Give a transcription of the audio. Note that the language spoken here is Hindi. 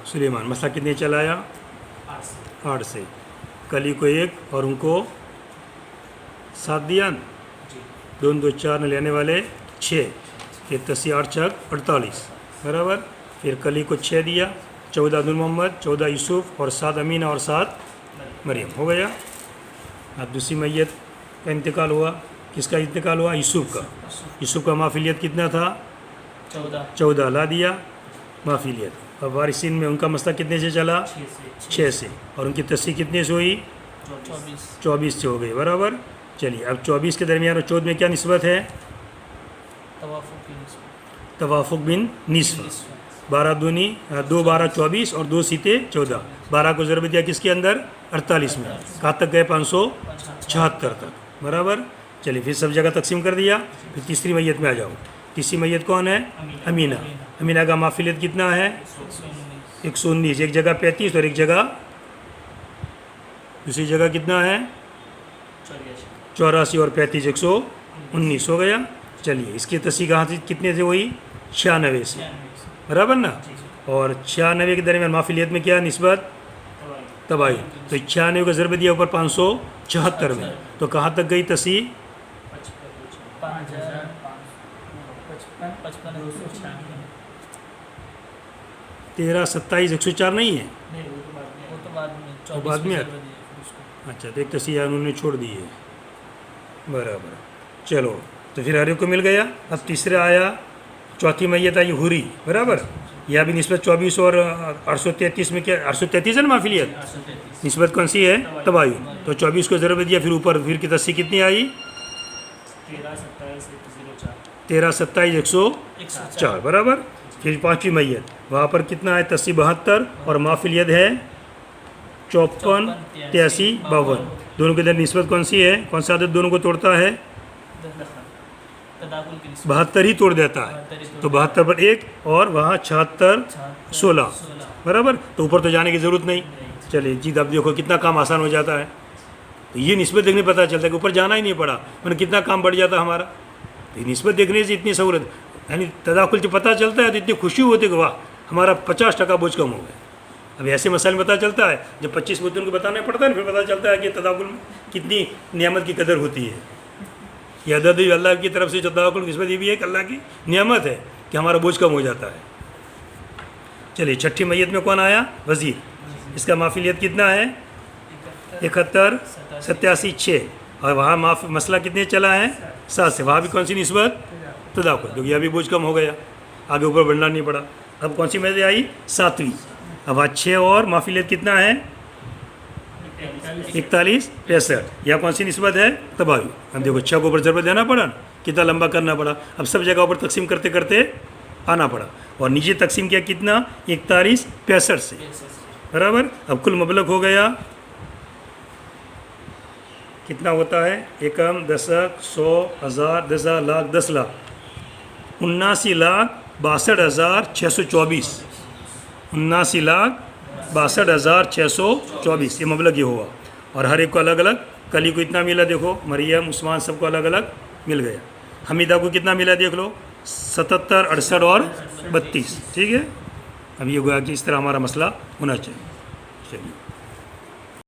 सुलेमान। मसला कितने चलाया? 8 से। कली को 1 और उनको 7 दिया। 2 2 4 ने लेने वाले 6, फिर 10 8 छक 48 बराबर। फिर कली को 6 दिया, 14 अब्दुल मोहम्मद, 14 यूसुफ और 7 अमीना और 7 मरियम। हो गया। अब दूसरी मैयत का इंतकाल हुआ। किसका इंतकाल हुआ? यूसुफ का। यूसुफ का माफिलियत कितना था? 14 ला दिया माफिलियत। अब वारिसिन में उनका मसला कितने से चला? 6 से। और उनकी तस्सी कितने से हुई? 24 से हो गई बराबर। चलिए अब 24 के दरमियान और 14 में क्या निस्बत है? तवाफुक बिन निस्फ। 12 दूनी 2 12 24 और 2 सीते 14। 12 को ज़रब दिया किसके अंदर? 48 में। कहाँ तक गए? 576 तक बराबर। चलिए फिर सब जगह तकसीम कर दिया। फिर तीसरी मैयत में आ जाओ। तीसरी मैयत कौन है? अमीना। अमीना का माफिलियत कितना है? 119। एक जगह 35 और एक जगह दूसरी जगह कितना है? 84 और 35 119 हो गया। चलिए इसकी तस्सी कहाँ से कितने से हुई? 96 से बराबर ना। और 96 के दरमियान माफिलियत में क्या निस्बत? तबाई। तो 96 का ज़रब दिया ऊपर 576 में, तो कहाँ तक गई तस्सी? 13 27 104 नहीं है? वो बाद में अच्छा, तो एक तस्सी उन्होंने छोड़ दी है बराबर। चलो तो फिर हर एक को मिल गया। अब तीसरा आया, चौथी मैयत आई हुरी बराबर। यह भी निस्बत 24 और 833 में क्या? 833 है ना माफिलियत। निस्बत कौन सी है? तबायु। तो 24 को ज़रब दिया, फिर ऊपर फिर की तस्सी कितनी आई? 13 27 104 बराबर। फिर पाँचवीं मैयत, वहाँ पर कितना है? तस्सी 72 और माफिलियत है 54 83 52। दोनों के अंदर निस्बत कौन सी है? कौन सा आदत दोनों को तोड़ता है? 72 ही तोड़ देता है। तो 72 पर 1 और वहाँ 76 16 बराबर। तो ऊपर तो जाने की ज़रूरत नहीं। चलिए जी, अब देखो कितना काम आसान हो जाता है। तो ये निस्बत देखने पता चलता है कि ऊपर जाना ही नहीं पड़ा, मैंने कितना काम बढ़ जाता हमारा। तो ये निस्बत देखने से इतनी सहूलत, यानी तदाकुल जब पता चलता है तो इतनी खुशी होती है कि वाह हमारा 50% बोझ कम हो गया। अब ऐसे मसाइल में पता चलता है, जब 25 मुद्दों को बताना पड़ता है, फिर पता चलता है कि तदाकुल में कितनी नियामत की कदर होती है। यह अदद अल्लाह की तरफ से जो तदाकुल की निस्बत ये भी एक अल्लाह की नियामत है कि हमारा बोझ कम हो जाता है। चलिए छठी मैयत में कौन आया? वज़ीर। इसका माफिलियत कितना है? 71 87 6। और वहाँ मसला कितने चला है? 7 से। वहाँ भी कौन सी निस्बत? तदाकुल, क्योंकि अभी बोझ कम हो गया, आगे ऊपर बढ़ना नहीं पड़ा। अब कौन सी मैयत आई? 7वीं। अब आज 6 और माफिलियत कितना है? 41 65। यह कौन सी निस्बत है? तबायु। अब देखो 6 को ऊपर ज़रब देना पड़ा, कितना लंबा करना पड़ा। अब सब जगह ऊपर तकसीम करते करते आना पड़ा। और नीचे तकसीम किया कितना? 41 65 से बराबर। अब कुल मबलग हो गया कितना होता है? एकम, दशक, 100 हज़ार 10,000 लाख 10 लाख 79,62,624। 79,62,624 ये मबलग ये हुआ। और हर एक को अलग अलग, कली को इतना मिला देखो, मरियम उस्मान सबको अलग अलग मिल गया। हमीदा को कितना मिला देख लो, 77 68 और 32। ठीक है। अब ये गोया कि इस तरह हमारा मसला होना चाहिए। चलिए।